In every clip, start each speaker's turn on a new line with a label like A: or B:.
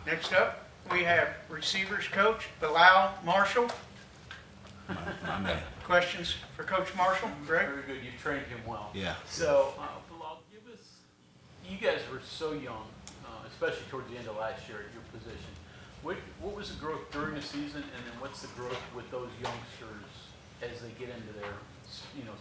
A: Next up, we have receivers coach Bilal Marshall.
B: My man.
A: Questions for Coach Marshall? Greg?
C: Very good. You trained him well.
B: Yeah.
C: So, Bilal, give us. You guys were so young, especially towards the end of last year at your position. What was the growth during the season, and then what's the growth with those youngsters as they get into their,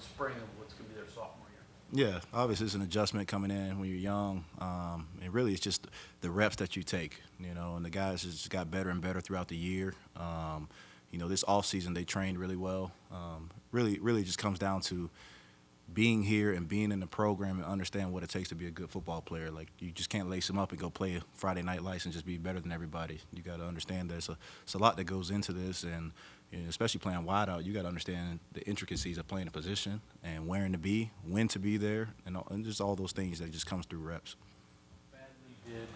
C: spring of what's going to be their sophomore year?
B: Yeah, obviously it's an adjustment coming in when you're young. And really it's just the reps that you take, and the guys just got better and better throughout the year. This off season they trained really well. Really just comes down to being here and being in the program and understand what it takes to be a good football player. Like, you just can't lace them up and go play a Friday night lights and just be better than everybody. You got to understand there's a lot that goes into this, and especially playing wide out, you got to understand the intricacies of playing a position and where to be, when to be there, and just all those things that just comes through reps.
C: Badly did,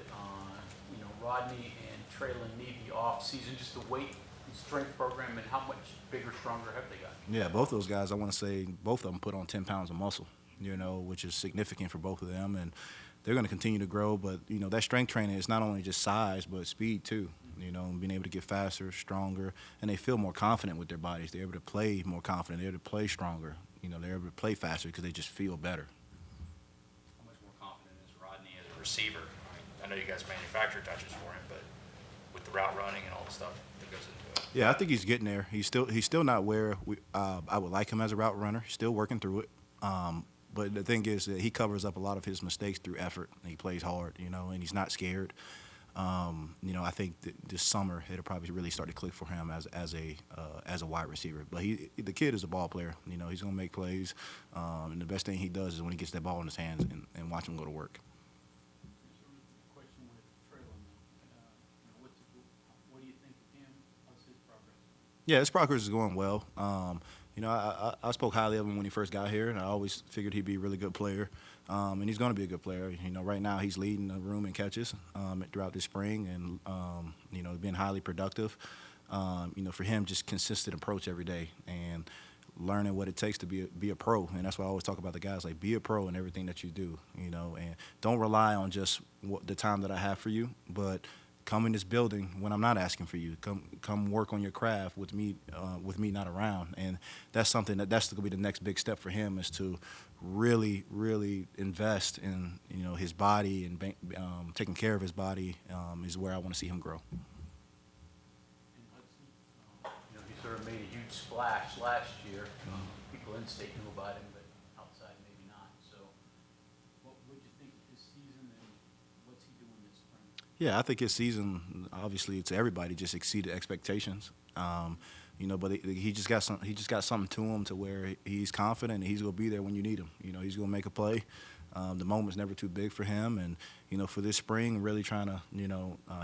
C: Rodney and Traylon need the off season, just the weight and strength program, and how much bigger, stronger have they got?
B: Yeah, both those guys, I want to say both of them put on 10 pounds of muscle, which is significant for both of them. And they're going to continue to grow. But, that strength training is not only just size, but speed too, and being able to get faster, stronger. And they feel more confident with their bodies. They're able to play more confident. They're able to play stronger. They're able to play faster because they just feel better.
D: How much more confident is Rodney as a receiver? I know you guys manufacture touches for him, but with the route running and all the stuff that goes into it.
B: Yeah, I think he's getting there. He's still not where I would like him as a route runner. He's still working through it. But the thing is that he covers up a lot of his mistakes through effort. He plays hard, and he's not scared. I think that this summer it'll probably really start to click for him as a wide receiver. But the kid is a ball player. He's going to make plays. And the best thing he does is when he gets that ball in his hands and watch him go to work.
C: Question with Traylon. What do you think of him? How's his progress?
B: Yeah, his progress is going well. I spoke highly of him when he first got here, and I always figured he'd be a really good player. And he's going to be a good player. Right now he's leading the room in catches throughout this spring, and been highly productive. For him, just consistent approach every day and learning what it takes to be a pro. And that's why I always talk about the guys, like, be a pro in everything that you do. And don't rely on just the time that I have for you, but come in this building when I'm not asking for you. Come work on your craft with me not around. And that's something that's going to be the next big step for him, is to really, really invest in his body and taking care of his body is where I want to see him grow.
C: And Hudson, he sort of made a huge splash last year. People in state knew about him, but outside maybe not. So, what would you think of his season, and what's he doing this spring?
B: Yeah, I think his season, obviously, to everybody, just exceeded expectations. But he just got something to him to where he's confident and he's gonna be there when you need him. He's gonna make a play. The moment's never too big for him, and for this spring, really trying to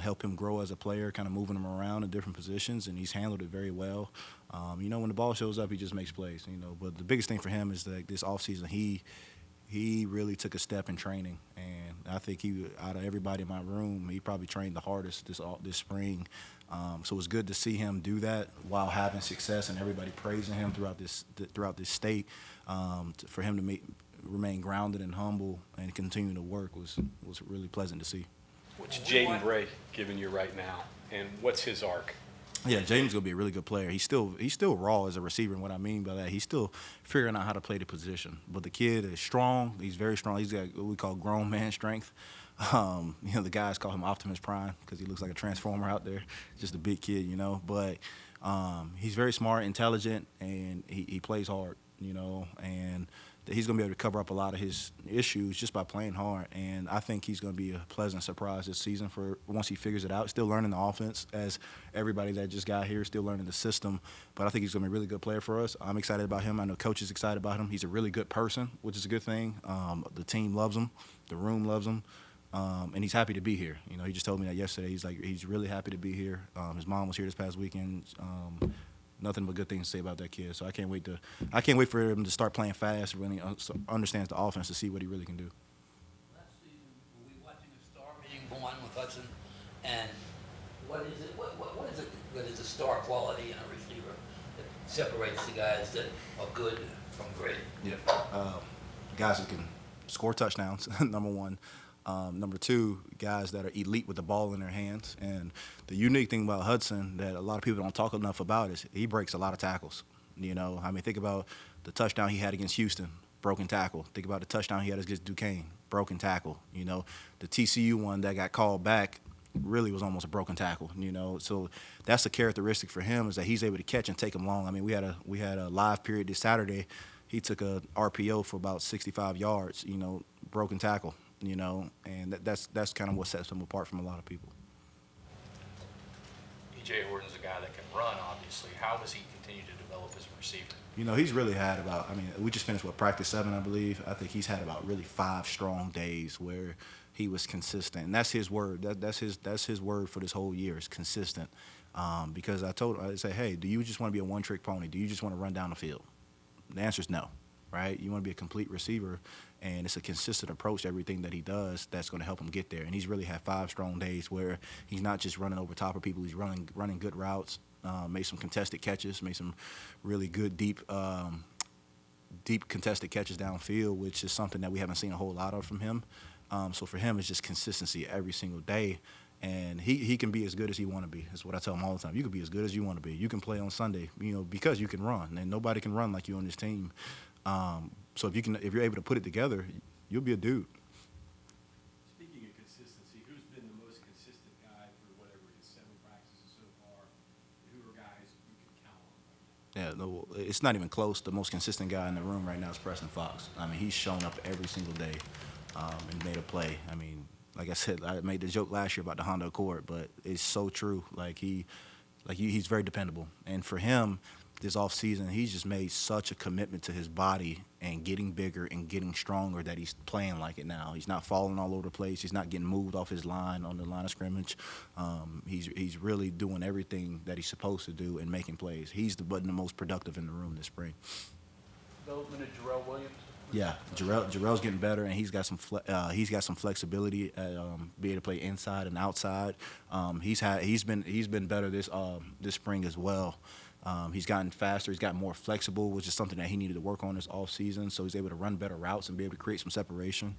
B: help him grow as a player, kind of moving him around in different positions, and he's handled it very well. When the ball shows up, he just makes plays. But the biggest thing for him is that this offseason, he really took a step in training, and I think out of everybody in my room, he probably trained the hardest this spring. So it's good to see him do that while having success and everybody praising him throughout this state. For him to remain grounded and humble and continue to work was really pleasant to see.
E: What's Jaden Bray giving you right now, and what's his arc?
B: Yeah, Jaden's gonna be a really good player. He's still raw as a receiver, and what I mean by that, he's still figuring out how to play the position. But the kid is strong. He's very strong. He's got what we call grown man strength. The guys call him Optimus Prime because he looks like a transformer out there. Just a big kid, But he's very smart, intelligent, and he plays hard, and he's going to be able to cover up a lot of his issues just by playing hard. And I think he's going to be a pleasant surprise this season for once he figures it out. Still learning the offense, as everybody that just got here, still learning the system. But I think he's going to be a really good player for us. I'm excited about him. I know Coach is excited about him. He's a really good person, which is a good thing. The team loves him. The room loves him. And he's happy to be here. He just told me that yesterday. He's really happy to be here. His mom was here this past weekend. Nothing but good things to say about that kid. So I can't wait for him to start playing fast when he understands the offense, to see what he really can do.
F: Last season, were we watching a star being born with Hudson? And what is it? What is it that is a star quality in a receiver that separates the guys that are good from great?
B: Yeah, guys that can score touchdowns, number one. Number two, guys that are elite with the ball in their hands. And the unique thing about Hudson that a lot of people don't talk enough about is he breaks a lot of tackles. You know, I mean, think about the touchdown he had against Houston, broken tackle. Think about the touchdown he had against Duquesne, broken tackle. You know, the TCU one that got called back really was almost a broken tackle. You know, so that's a characteristic for him is that he's able to catch and take them long. I mean, we had a live period this Saturday. He took a RPO for about 65 yards. You know, broken tackle. You know, and that's kind of what sets him apart from a lot of people.
D: E.J. Horton's a guy that can run, obviously. How does he continue to develop as a receiver?
B: You know, he's really had about, I mean, we just finished with practice 7, I believe. I think he's had about really 5 strong days where he was consistent. And that's his word. That's his word for this whole year is consistent. Because I say, hey, do you just want to be a one-trick pony? Do you just want to run down the field? The answer is no, right? You want to be a complete receiver, and it's a consistent approach to everything that he does that's going to help him get there. And he's really had 5 strong days where he's not just running over top of people. He's running good routes, made some contested catches, made some really good deep contested catches downfield, which is something that we haven't seen a whole lot of from him. So for him, it's just consistency every single day. And he can be as good as he want to be. That's what I tell him all the time. You can be as good as you want to be. You can play on Sunday, you know, because you can run, and nobody can run like you on this team. So if you're able to put it together, you'll be a dude.
G: Speaking of consistency, who's been the most consistent guy through whatever it is, 7 practices so far? Who are guys you can count on right now?
B: Yeah, no, it's not even close. The most consistent guy in the room right now is Preston Fox. I mean, he's shown up every single day and made a play. I mean, like I said, I made the joke last year about the Honda Accord, but it's so true. He's very dependable. And for him, this offseason, he's just made such a commitment to his body and getting bigger and getting stronger that he's playing like it now. He's not falling all over the place. He's not getting moved off his line on the line of scrimmage. He's really doing everything that he's supposed to do and making plays. He's the most productive in the room this spring.
C: Development of Jarrell Williams.
B: Yeah, Jarrell's getting better, and he's got some flexibility at being able to play inside and outside. He's been better this spring as well. He's gotten faster. He's gotten more flexible, which is something that he needed to work on this off season. So he's able to run better routes and be able to create some separation.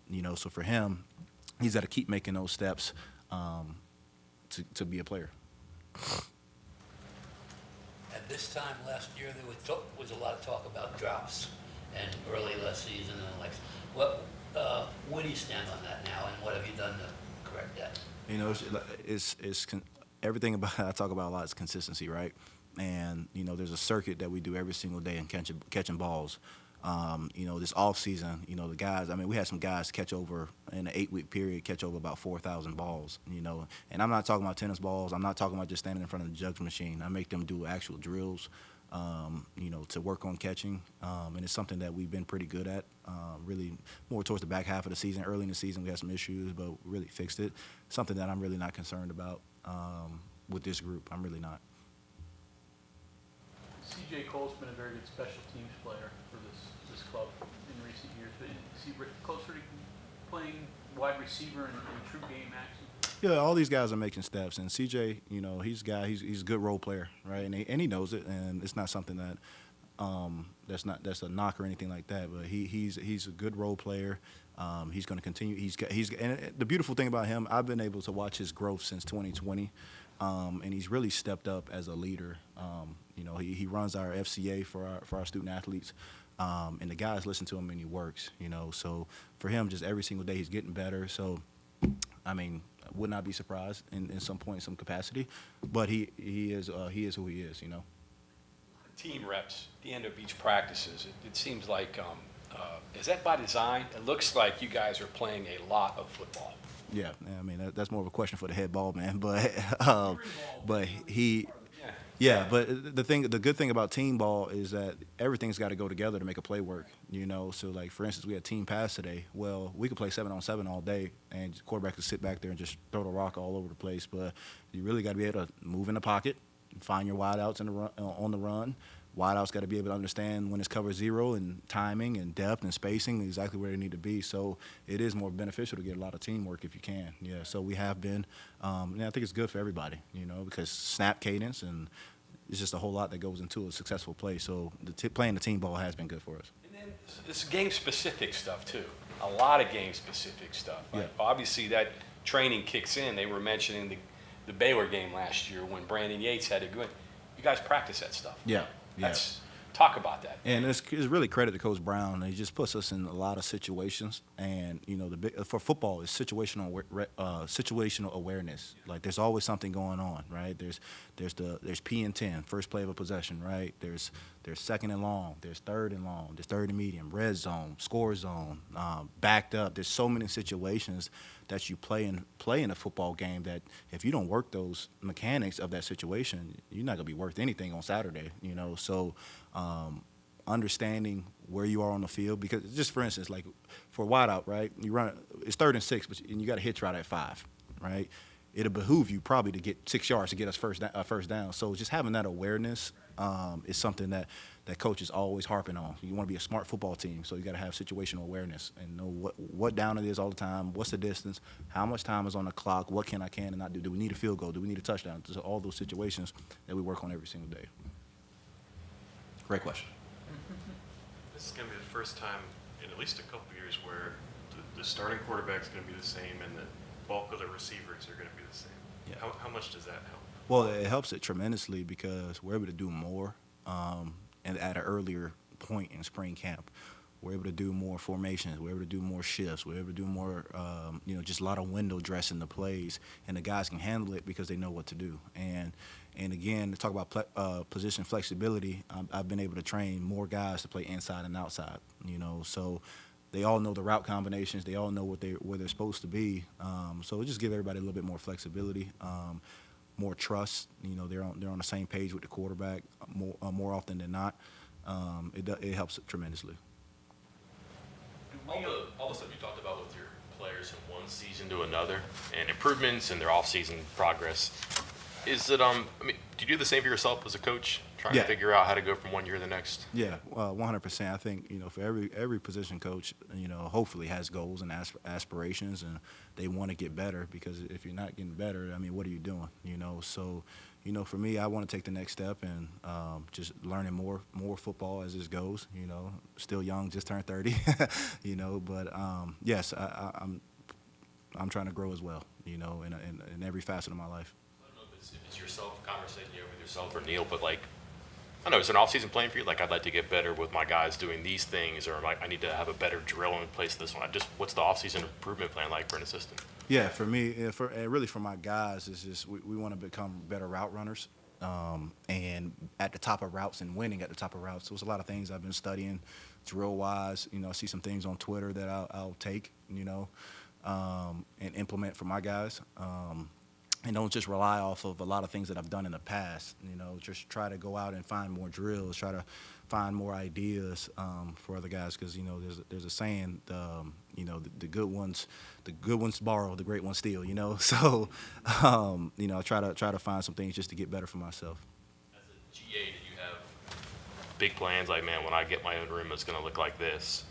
B: You know, so for him, he's got to keep making those steps to be a player.
F: At this time last year, there was a lot of talk about drops and early last season and like, where do you stand on that now, and what have you done to correct that?
B: You know, everything about I talk about a lot is consistency, right? And you know, there's a circuit that we do every single day in catching balls. You know, this off season, you know, the guys. I mean, we had some guys catch over in an 8-week period, catch over about 4,000 balls. You know, and I'm not talking about tennis balls. I'm not talking about just standing in front of the jugs machine. I make them do actual drills. You know, to work on catching, and it's something that we've been pretty good at. Really, more towards the back half of the season. Early in the season, we had some issues, but really fixed it. Something that I'm really not concerned about with this group. I'm really not.
C: C.J. Cole's been a very good special teams player for this club in recent years. But is he closer to playing wide receiver in true game action?
B: Yeah, all these guys are making steps, and CJ, you know, he's a good role player, right? And he knows it, and it's not something that that's a knock or anything like that. But he's a good role player. He's going to continue. And the beautiful thing about him, I've been able to watch his growth since 2020, and he's really stepped up as a leader. You know, he runs our FCA for our student athletes. And the guys listen to him and he works, you know. So for him, just every single day he's getting better. So, I mean, I would not be surprised in some point, in some capacity. But he is who he is, you know.
E: team reps at the end of each practices, it seems like, is that by design? It looks like you guys are playing a lot of football.
B: Yeah, I mean, that's more of a question for the head ball man. But he. Yeah, but the good thing about team ball is that everything's got to go together to make a play work, you know. So, like, for instance, we had team pass today. Well, we could play 7-on-7 all day, and the quarterback could sit back there and just throw the rock all over the place. But you really got to be able to move in the pocket, find your wideouts on the run. Wideouts got to be able to understand when it's cover zero and timing and depth and spacing exactly where they need to be. So it is more beneficial to get a lot of teamwork if you can. Yeah, so we have been. And I think it's good for everybody, you know, because snap cadence and it's just a whole lot that goes into a successful play. So playing the team ball has been good for us.
E: And then this game-specific stuff, too. a lot of game-specific stuff. Like,
B: Yeah.
E: obviously, that training kicks in. They were mentioning the Baylor game last year when Brandon Yates had to go in. You guys practice that stuff.
B: Yeah.
E: Talk about that.
B: And it's really credit to Coach Brown. He just puts us in a lot of situations, and for football, it's situational awareness. Like there's always something going on, right? There's P and 10, first play of a possession, right? There's second and long, there's third and long, there's third and medium, red zone, score zone, backed up. There's so many situations that you play in a football game that if you don't work those mechanics of that situation, you're not gonna be worth anything on Saturday, So understanding where you are on the field, because just for instance, like for a wideout, right? You run, it's 3rd and 6, and you got a hitch route at 5, right? It'll behoove you probably to get 6 yards to get us first down. So just having that awareness is something that coach is always harping on. You want to be a smart football team, so you got to have situational awareness and know what down it is all the time, what's the distance, how much time is on the clock, what can and not do. Do we need a field goal? Do we need a touchdown? So all those situations that we work on every single day. Great question.
H: This is going to be the first time in at least a couple of years where the starting quarterback is going to be the same and the bulk of the receivers are going to be the same.
B: Yeah.
H: How much does that help?
B: Well, it helps it tremendously because we're able to do more and at an earlier point in spring camp. We're able to do more formations. We're able to do more shifts. We're able to do more, just a lot of window dressing the plays, and the guys can handle it because they know what to do. And again, to talk about position flexibility, I've been able to train more guys to play inside and outside. So they all know the route combinations. They all know where they're supposed to be. So it just gives everybody a little bit more flexibility, more trust. They're on the same page with the quarterback more often than not. It helps tremendously.
I: All the stuff you talked about with your players from one season to another and improvements and their off-season progress, is it, do you do the same for yourself as a coach, trying
B: Yeah.
I: to figure out how to go from one year to the next?
B: Yeah, 100%. I think, for every position coach, hopefully has goals and aspirations, and they want to get better, because if you're not getting better, what are you doing? So, for me, I want to take the next step and just learning more football as this goes. Still young, just turned 30, but yes, I'm trying to grow as well, in every facet of my life.
I: I don't know if it's yourself, conversating with yourself or Neil, but I don't know, is there an off-season plan for you? Like, I'd like to get better with my guys doing these things, or I need to have a better drill in place this one. What's the off-season improvement plan like for an assistant?
B: Yeah, for me, really for my guys, is just we want to become better route runners, and at the top of routes and winning at the top of routes. So there's a lot of things I've been studying, drill-wise. I see some things on Twitter that I'll take, and implement for my guys. And don't just rely off of a lot of things that I've done in the past. Just try to go out and find more drills, try to find more ideas for other guys, because there's a saying, the good ones borrow, the great ones steal. So I try to find some things just to get better for myself.
I: As a GA, did you have big plans like, man, when I get my own room, it's going to look like this?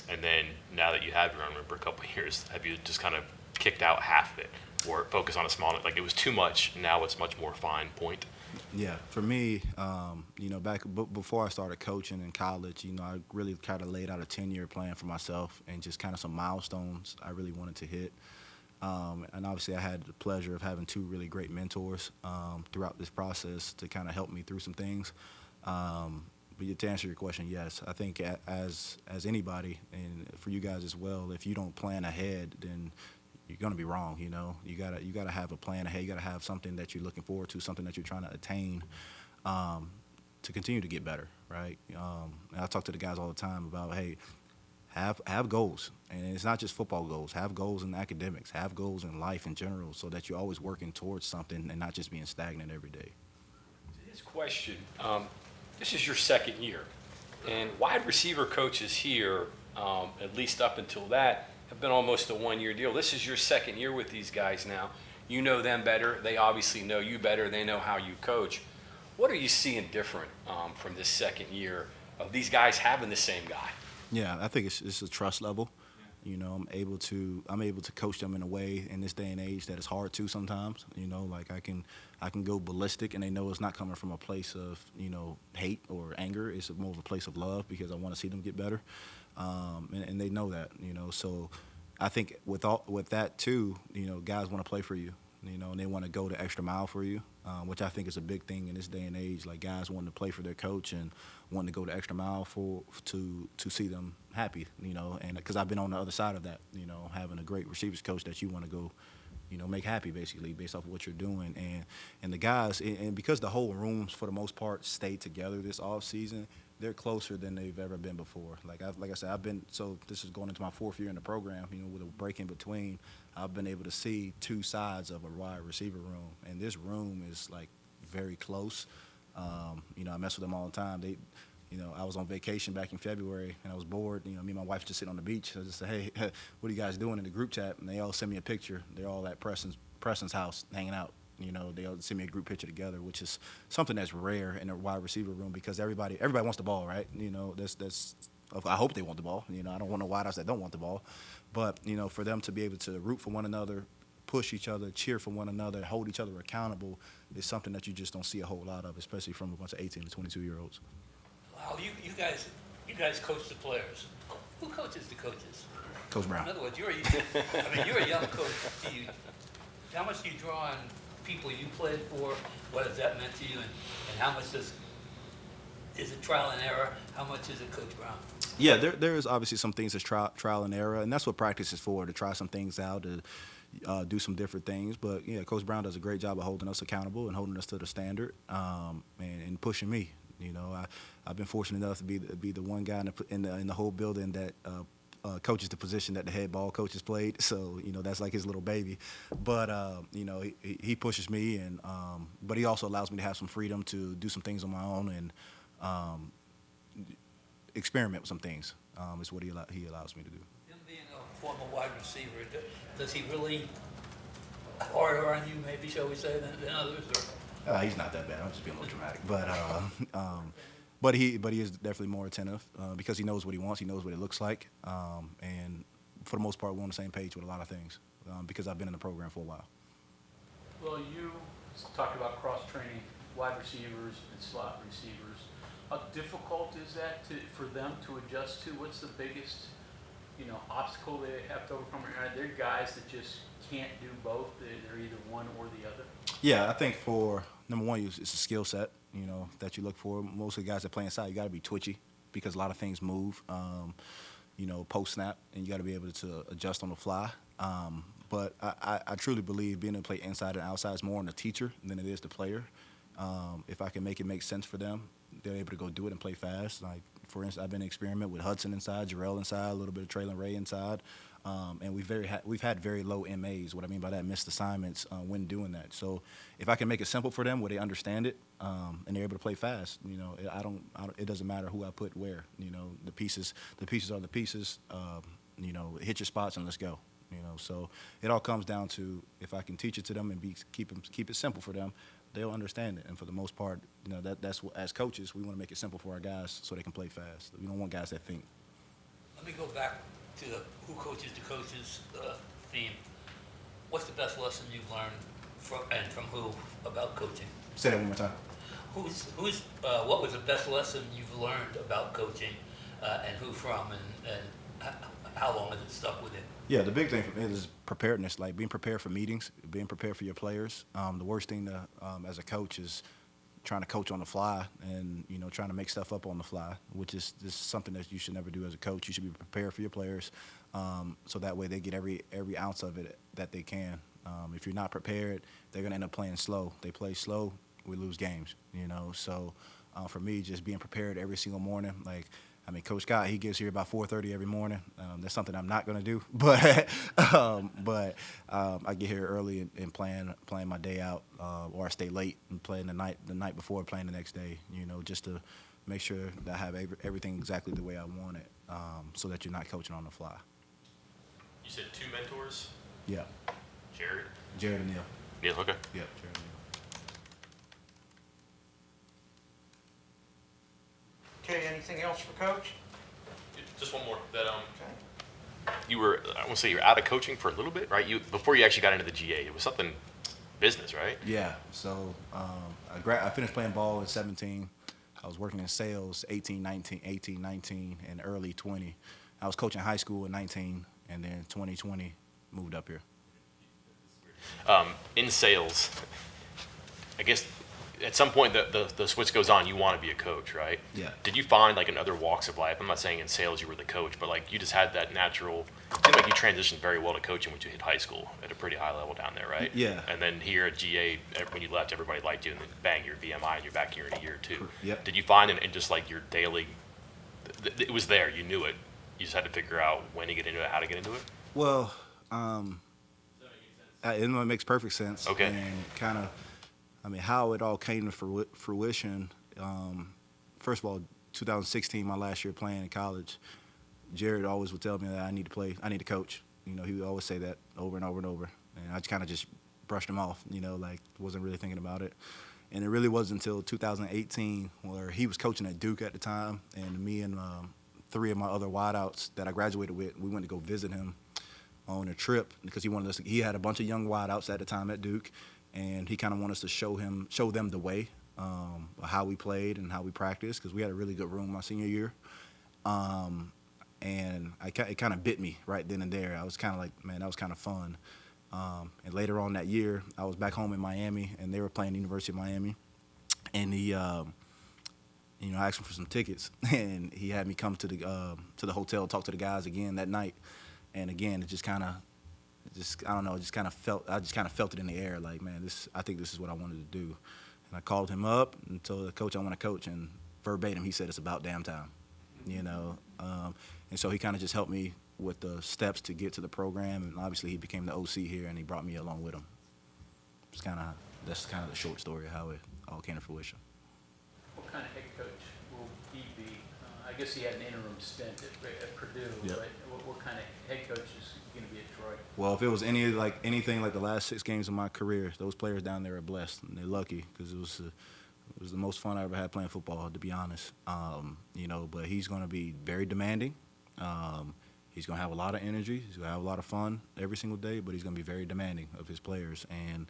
I: And then now that you have your own room for a couple of years, have you just kind of kicked out half of it, or focus on a small, like it was too much, now it's much more fine point?
B: Yeah, for me, back before I started coaching in college, I really kind of laid out a 10-year plan for myself, and just kind of some milestones I really wanted to hit. And obviously I had the pleasure of having 2 really great mentors throughout this process to kind of help me through some things. But to answer your question, yes, I think as anybody, and for you guys as well, if you don't plan ahead, then you're going to be wrong. You gotta have a plan ahead. You gotta have something that you're looking forward to, something that you're trying to attain, to continue to get better, right? And I talk to the guys all the time about, hey, have goals, and it's not just football goals. Have goals in academics. Have goals in life in general, so that you're always working towards something and not just being stagnant every day.
E: His question, this is your second year, and wide receiver coaches here, at least up until that, have been almost a 1-year deal. This is your second year with these guys now. You know them better. They obviously know you better. They know how you coach. What are you seeing different from this second year of these guys having the same guy?
B: Yeah, I think it's a trust level. I'm able to coach them in a way in this day and age that it's hard to sometimes. Like I can go ballistic, and they know it's not coming from a place of hate or anger. It's more of a place of love, because I want to see them get better. and they know that, you know. So I think with that too, you know, guys want to play for you, you know, and they want to go the extra mile for you, which I think is a big thing in this day and age. Like guys wanting to play for their coach and wanting to go the extra mile to see them happy, you know. And because I've been on the other side of that, you know, having a great receivers coach that you want to go, you know, make happy basically based off of what you're doing. And the guys, and because the whole rooms for the most part stayed together this off season, they're closer than they've ever been before. Like I said, so this is going into my 4th year in the program, you know, with a break in between. I've been able to see 2 sides of a wide receiver room, and this room is like very close. You know, I mess with them all the time. You know, I was on vacation back in February, and I was bored. You know, me and my wife just sitting on the beach. I just said, hey, what are you guys doing in the group chat? And they all send me a picture. They're all at Preston's house hanging out. You know, they all send me a group picture together, which is something that's rare in a wide receiver room because everybody wants the ball, right? You know, I hope they want the ball. You know, I don't want no wideouts that don't want the ball. But, you know, for them to be able to root for one another, push each other, cheer for one another, hold each other accountable is something that you just don't see a whole lot of, especially from a bunch of 18 to 22-year-olds.
F: Wow, you guys coach the players. Who coaches the coaches?
B: Coach Brown.
F: In other words, you're a young coach. How much do you draw on people you played for? What has that meant to you? And how much is it trial and error? How much is it Coach Brown?
B: Yeah, there is obviously some things that's trial and error, and that's what practice is for, to try some things out, to do some different things. But, yeah, Coach Brown does a great job of holding us accountable and holding us to the standard, and pushing me. You know, I've been fortunate enough to be the one guy in the whole building that coaches the position that the head ball coaches played. So, you know, that's like his little baby. But, you know, he pushes me, and but he also allows me to have some freedom to do some things on my own and experiment with some things. Is what he allows me to do.
F: Him being a former wide receiver, does he really harder on you, maybe, shall we say, than others? Or?
B: He's not that bad. I'm just being a little dramatic, but he is definitely more attentive because he knows what he wants. He knows what it looks like, and for the most part, we're on the same page with a lot of things because I've been in the program for a while.
C: Well, you talked about cross-training wide receivers and slot receivers. How difficult is that for them to adjust to? What's the biggest, you know, obstacle they have to overcome? Are there guys that just can't do both? They're either one or the other?
B: Yeah, I think for number one, it's a skill set, you know, that you look for. Most of the guys that play inside, you got to be twitchy because a lot of things move, you know, post snap, and you got to be able to adjust on the fly. But I truly believe being able to play inside and outside is more on the teacher than it is the player. If I can make it make sense for them, they're able to go do it and play fast. Like, for instance, I've been experimenting with Hudson inside, Jarrell inside, a little bit of Traylon Ray inside. And we've had very low MAs. What I mean by that, missed assignments when doing that. So if I can make it simple for them where they understand it and they're able to play fast, you know, it doesn't matter who I put where. You know, the pieces are the pieces. You know, hit your spots and let's go. You know, so it all comes down to if I can teach it to them and keep it simple for them, they'll understand it. And for the most part, you know, that's what, as coaches, we want to make it simple for our guys so they can play fast. We don't want guys that think.
F: Let me go back to the who coaches the coaches theme. What's the best lesson you've learned from who about coaching?
B: Say that one more time.
F: What was the best lesson you've learned about coaching, and who from, and how long has it stuck with you?
B: Yeah, the big thing for me is preparedness, like being prepared for meetings, being prepared for your players. The worst thing as a coach is trying to coach on the fly and, you know, trying to make stuff up on the fly, which is something that you should never do as a coach. You should be prepared for your players so that way they get every ounce of it that they can. If you're not prepared, they're going to end up playing slow. They play slow, we lose games, you know. So for me, just being prepared every single morning, like, I mean, Coach Scott, he gets here about 4:30 every morning. That's something I'm not going to do, but I get here early and plan my day out, or I stay late and play the night before, playing the next day. You know, just to make sure that I have everything exactly the way I want it, so that you're not coaching on the fly.
I: You said 2 mentors?
B: Yeah,
I: Jared
B: and Neil.
I: Neil, okay.
B: Yeah, Jared and Neil.
A: Okay, anything else for Coach?
I: Just one more. That
A: Okay.
I: you were, I want to say you were out of coaching for a little bit, right? Before you actually got into the GA, it was something business, right?
B: Yeah, so I finished playing ball at 17. I was working in sales 18, 19, and early 20. I was coaching high school in 19, and then 2020 moved up here.
I: In sales, I guess at some point the switch goes on. You want to be a coach, right?
B: Yeah.
I: Did you find like in other walks of life? I'm not saying in sales you were the coach, but like you just had that natural. It seemed like you transitioned very well to coaching when you hit high school at a pretty high level down there, right?
B: Yeah.
I: And then here at GA, when you left, everybody liked you, and then bang, your VMI, and you're back here in a year or two.
B: Yep.
I: Did you find in just like your daily, it was there, you knew it. You just had to figure out when to get into it, how to get into it.
B: Well, it makes perfect sense.
I: Okay.
B: And kind of, how it all came to fruition. First of all, 2016, my last year playing in college, Jared always would tell me that I need to play, I need to coach. He would always say that over and over and over. And I kind of just brushed him off, like wasn't really thinking about it. And it really wasn't until 2018 where he was coaching at Duke at the time, and me and 3 of my other wideouts that I graduated with, we went to go visit him on a trip because he had a bunch of young wideouts at the time at Duke, and he kind of wanted us to show them the way, how we played and how we practiced, because we had a really good room my senior year. And it kind of bit me right then and there. I was kind of like, man, that was kind of fun. And later on that year, I was back home in Miami, and they were playing the University of Miami, and he, I asked him for some tickets, and he had me come to the hotel, talk to the guys again that night, and again, it just kind of, I just kind of felt it in the air, like, man, I think this is what I wanted to do, and I called him up and told the coach I want to coach, and verbatim he said it's about damn time, and so he kind of just helped me with the steps to get to the program, and obviously he became the OC here, and he brought me along with him. That's kind of the short story of how it all came to fruition.
C: What kind of head coach will he be? I guess he had an interim stint at Purdue,
B: Yep.
C: but what kind of head coach is going to be at Troy?
B: Well, if it was anything like the last 6 games of my career, those players down there are blessed, and they're lucky because it was the most fun I ever had playing football, to be honest. But he's going to be very demanding. He's going to have a lot of energy. He's going to have a lot of fun every single day, but he's going to be very demanding of his players. And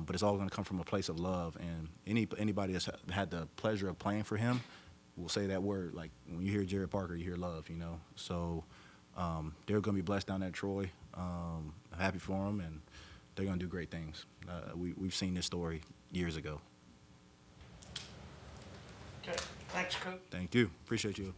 B: but it's all going to come from a place of love. And anybody that's had the pleasure of playing for him will say that word. Like, when you hear Jared Parker, you hear love, So they're going to be blessed down there at Troy. I'm happy for them, and they're going to do great things. We've seen this story years ago.
A: Okay, thanks, Coach.
B: Thank you. Appreciate you.